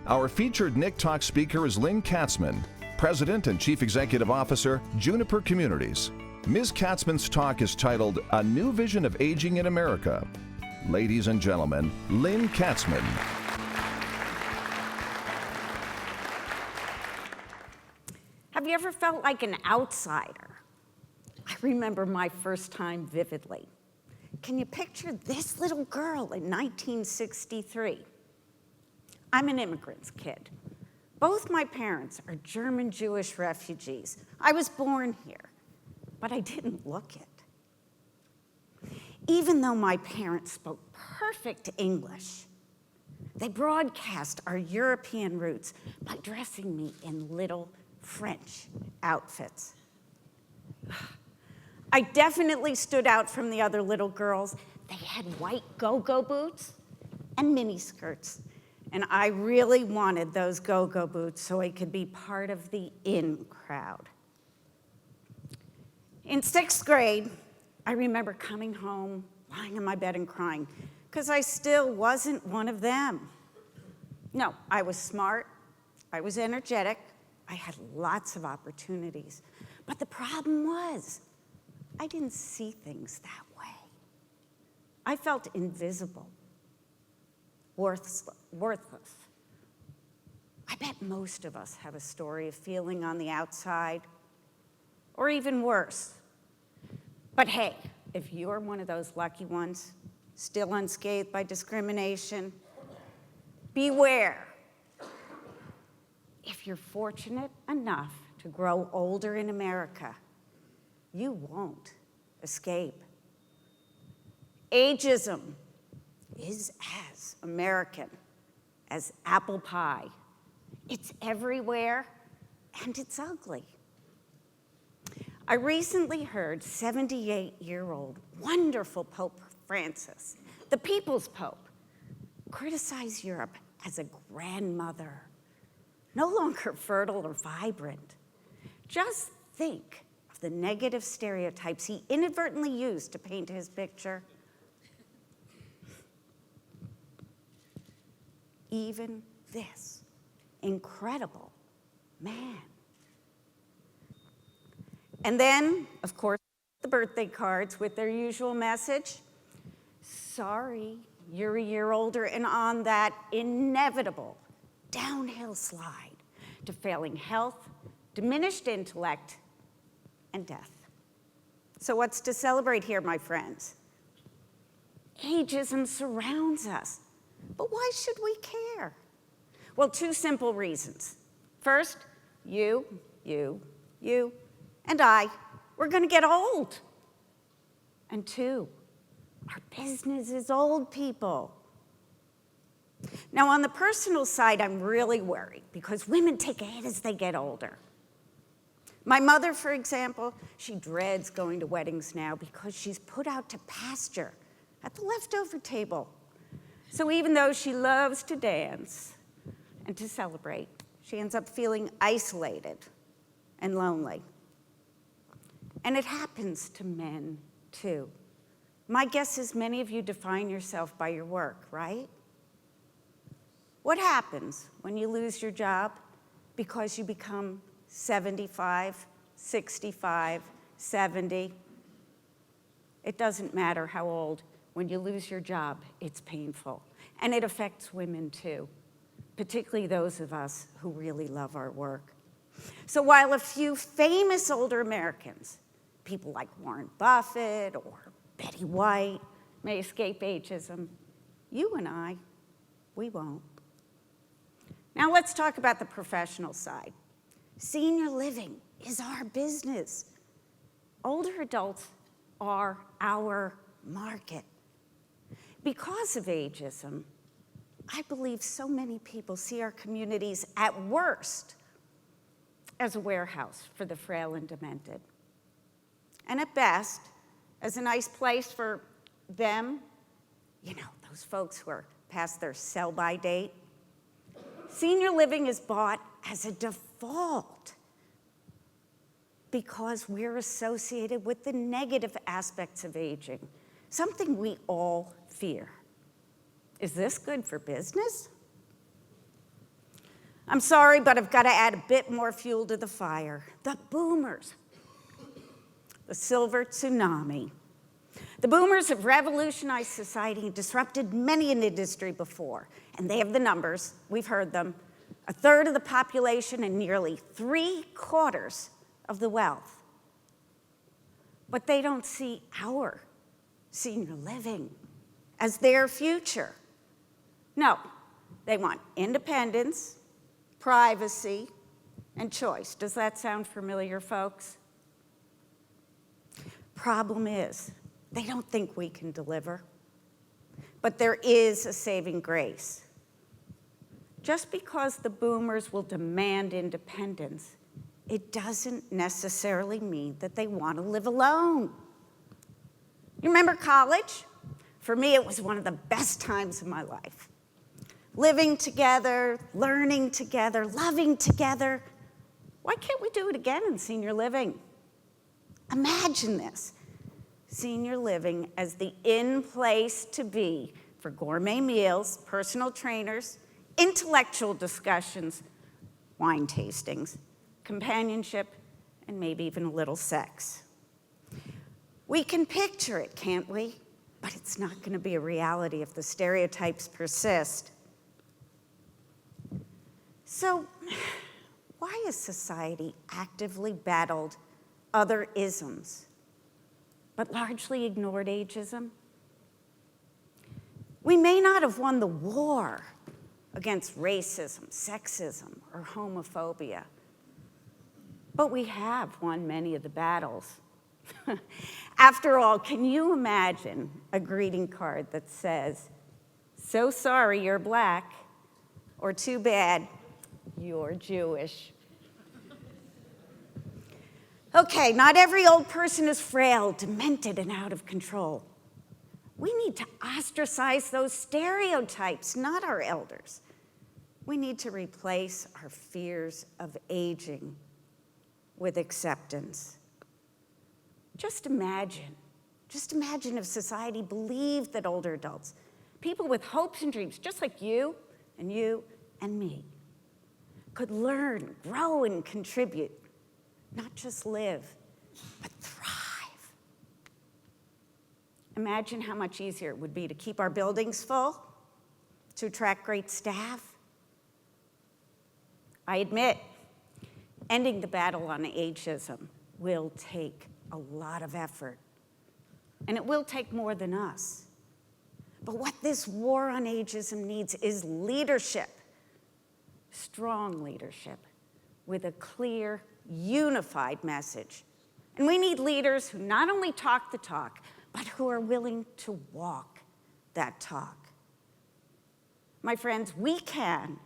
Our featured NIC Talk speaker is Lynne Katzmann, President and Chief Executive Officer, Juniper Communities. Ms. Katzmann's talk is titled, A New Vision of Aging in America. Ladies and gentlemen, Lynne Katzmann. Have you ever felt like an outsider? I remember my first time vividly. Can you picture this little girl in 1963? I'm an immigrant's kid. Both my parents are German Jewish refugees. I was born here, but I didn't look it. Even though my parents spoke perfect English, they broadcast our European roots by dressing me in little French outfits. I definitely stood out from the other little girls. They had white go-go boots and mini skirts. And I really wanted those go-go boots so I could be part of the in crowd. In 6th grade, I remember coming home, lying in my bed and crying, because I still wasn't one of them. No, I was smart, I was energetic, I had lots of opportunities. But the problem was, I didn't see things that way. I felt invisible, worthless. I bet most of us have a story of feeling on the outside, or even worse. But hey, if you're one of those lucky ones, still unscathed by discrimination, beware. If you're fortunate enough to grow older in America, you won't escape. Ageism is as American as apple pie. It's everywhere, and it's ugly. I recently heard 78-year-old wonderful Pope Francis, the People's Pope, criticize Europe as a grandmother, no longer fertile or vibrant. Just think of the negative stereotypes he inadvertently used to paint his picture. Even this incredible man. And then, of course, the birthday cards with their usual message. Sorry, you're a year older and on that inevitable downhill slide to failing health, diminished intellect, and death. So what's to celebrate here, my friends? Ageism surrounds us. But why should we care? Well, 2 simple reasons. First, you, and I, we're going to get old. And 2, our business is old people. Now, on the personal side, I'm really worried because women take a hit as they get older. My mother, for example, she dreads going to weddings now because she's put out to pasture at the leftover table. So even though she loves to dance and to celebrate, she ends up feeling isolated and lonely. And it happens to men, too. My guess is many of you define yourself by your work, right? What happens when you lose your job because you become 75, 65, 70? It doesn't matter how old. When you lose your job, it's painful. And it affects women too, particularly those of us who really love our work. So while a few famous older Americans, people like Warren Buffett or Betty White, may escape ageism, you and I, we won't. Now let's talk about the professional side. Senior living is our business. Older adults are our market. Because of ageism, I believe so many people see our communities at worst as a warehouse for the frail and demented, and at best as a nice place for them, those folks who are past their sell-by date. Senior living is bought as a default because we're associated with the negative aspects of aging, something we all fear. Is this good for business? I'm sorry, but I've got to add a bit more fuel to the fire. The boomers, the silver tsunami. The boomers have revolutionized society and disrupted many an industry before, and they have the numbers, we've heard them, 1/3 of the population and nearly 3/4 of the wealth. But they don't see our senior living as their future. No, they want independence, privacy, and choice. Does that sound familiar, folks? Problem is, they don't think we can deliver. But there is a saving grace. Just because the boomers will demand independence, it doesn't necessarily mean that they want to live alone. You remember college? For me, it was one of the best times of my life. Living together, learning together, loving together. Why can't we do it again in senior living? Imagine this. Senior living as the in-place to be for gourmet meals, personal trainers, intellectual discussions, wine tastings, companionship, and maybe even a little sex. We can picture it, can't we? But it's not going to be a reality if the stereotypes persist. So, why has society actively battled other isms, but largely ignored ageism? We may not have won the war against racism, sexism, or homophobia, but we have won many of the battles. After all, can you imagine a greeting card that says, "So sorry you're black," or "Too bad you're Jewish"? Okay, not every old person is frail, demented, and out of control. We need to ostracize those stereotypes, not our elders. We need to replace our fears of aging with acceptance. Just imagine if society believed that older adults, people with hopes and dreams, just like you and me, could learn, grow, and contribute, not just live, but thrive. Imagine how much easier it would be to keep our buildings full, to attract great staff. I admit, ending the battle on ageism will take a lot of effort, and it will take more than us. But what this war on ageism needs is leadership, strong leadership, with a clear, unified message. And we need leaders who not only talk the talk, but who are willing to walk that talk. My friends, we can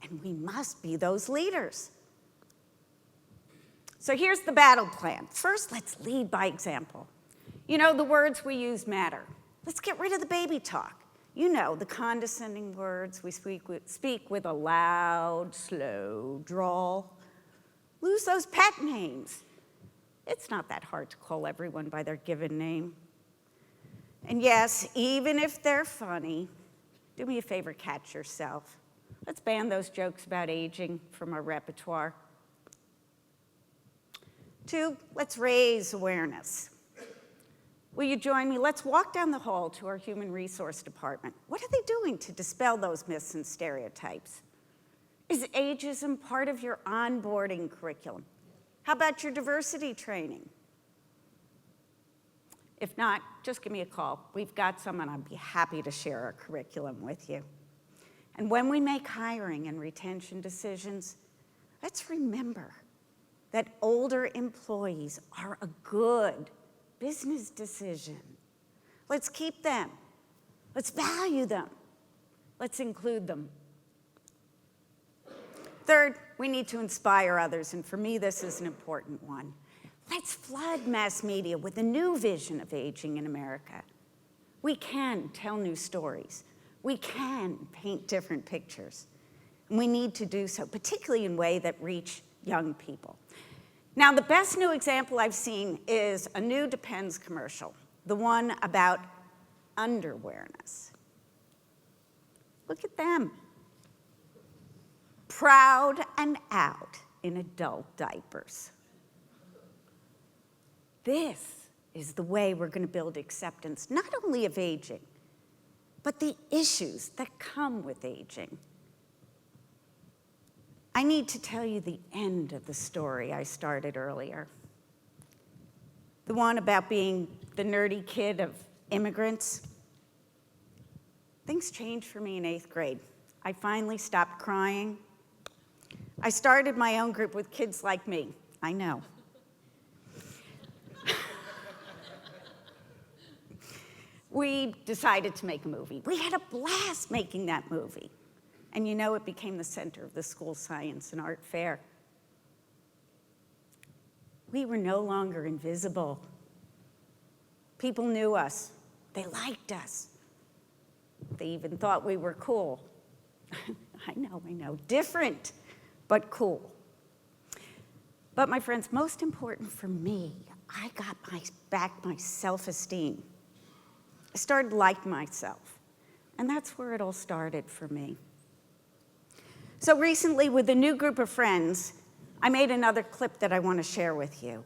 and we must be those leaders. So here's the battle plan. First, let's lead by example. You know, the words we use matter. Let's get rid of the baby talk. You know, the condescending words we speak with a loud, slow drawl. Lose those pet names. It's not that hard to call everyone by their given name. And yes, even if they're funny, do me a favor, catch yourself. Let's ban those jokes about aging from our repertoire. 2, let's raise awareness. Will you join me? Let's walk down the hall to our human resource department. What are they doing to dispel those myths and stereotypes? Is ageism part of your onboarding curriculum? How about your diversity training? If not, just give me a call. We've got some, and I'd be happy to share our curriculum with you. And when we make hiring and retention decisions, let's remember that older employees are a good business decision. Let's keep them. Let's value them. Let's include them. 3rd, we need to inspire others, and for me, this is an important one. Let's flood mass media with a new vision of aging in America. We can tell new stories. We can paint different pictures. And we need to do so, particularly in ways that reach young people. Now, the best new example I've seen is a new Depends commercial, the one about underwearness. Look at them. proud and out in adult diapers. This is the way we're going to build acceptance, not only of aging, but the issues that come with aging. I need to tell you the end of the story I started earlier. The one about being the nerdy kid of immigrants. Things changed for me in 8th grade. I finally stopped crying. I started my own group with kids like me. I know. We decided to make a movie. We had a blast making that movie. And you know, it became the center of the school science and art fair. We were no longer invisible. People knew us. They liked us. They even thought we were cool. I know. Different, but cool. But my friends, most important for me, I got back my self-esteem. I started liking myself. And that's where it all started for me. So recently, with a new group of friends, I made another clip that I want to share with you.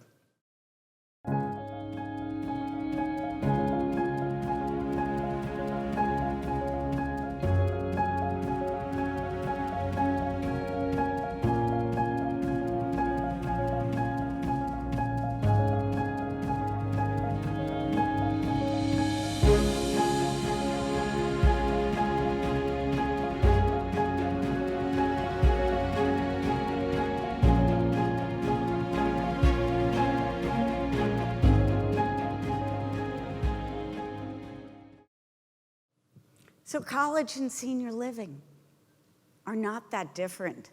So college and senior living are not that different.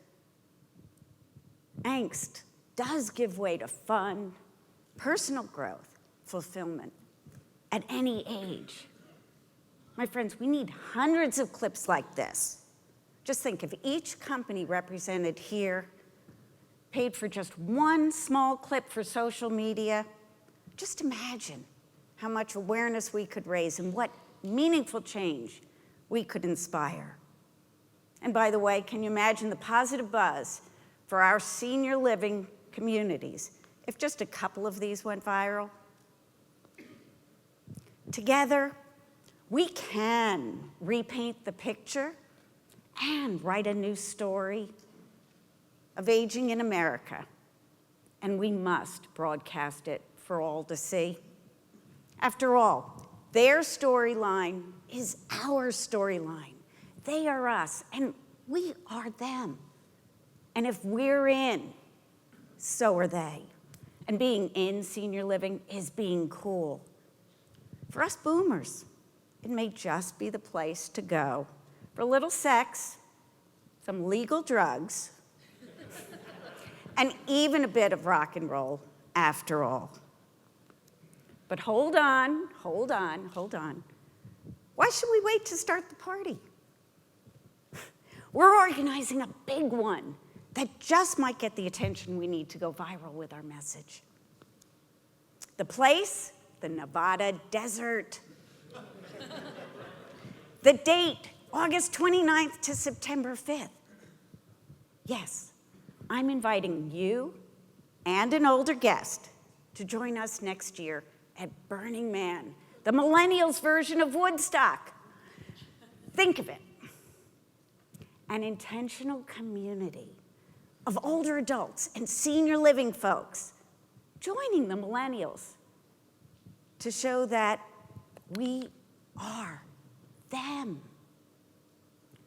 Angst does give way to fun, personal growth, fulfillment at any age. My friends, we need hundreds of clips like this. Just think, if each company represented here paid for just one small clip for social media, just imagine how much awareness we could raise and what meaningful change we could inspire. And by the way, can you imagine the positive buzz for our senior living communities if just a couple of these went viral? Together, we can repaint the picture and write a new story of aging in America. And we must broadcast it for all to see. After all, their storyline is our storyline. They are us, and we are them. And if we're in, so are they. And being in senior living is being cool. For us boomers, it may just be the place to go for a little sex, some legal drugs, and even a bit of rock and roll after all. But hold on. Why should we wait to start the party? We're organizing a big one that just might get the attention we need to go viral with our message. The place, the Nevada desert. The date, August 29th to September 5th. Yes, I'm inviting you and an older guest to join us next year at Burning Man, the millennials' version of Woodstock. Think of it. An intentional community of older adults and senior living folks joining the millennials to show that we are them.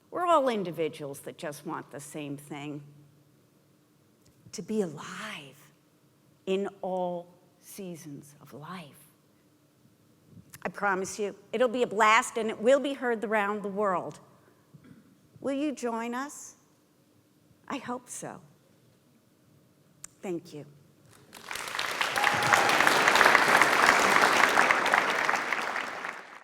We're all individuals that just want the same thing: to be alive in all seasons of life. I promise you, it'll be a blast and it will be heard around the world. Will you join us? I hope so. Thank you.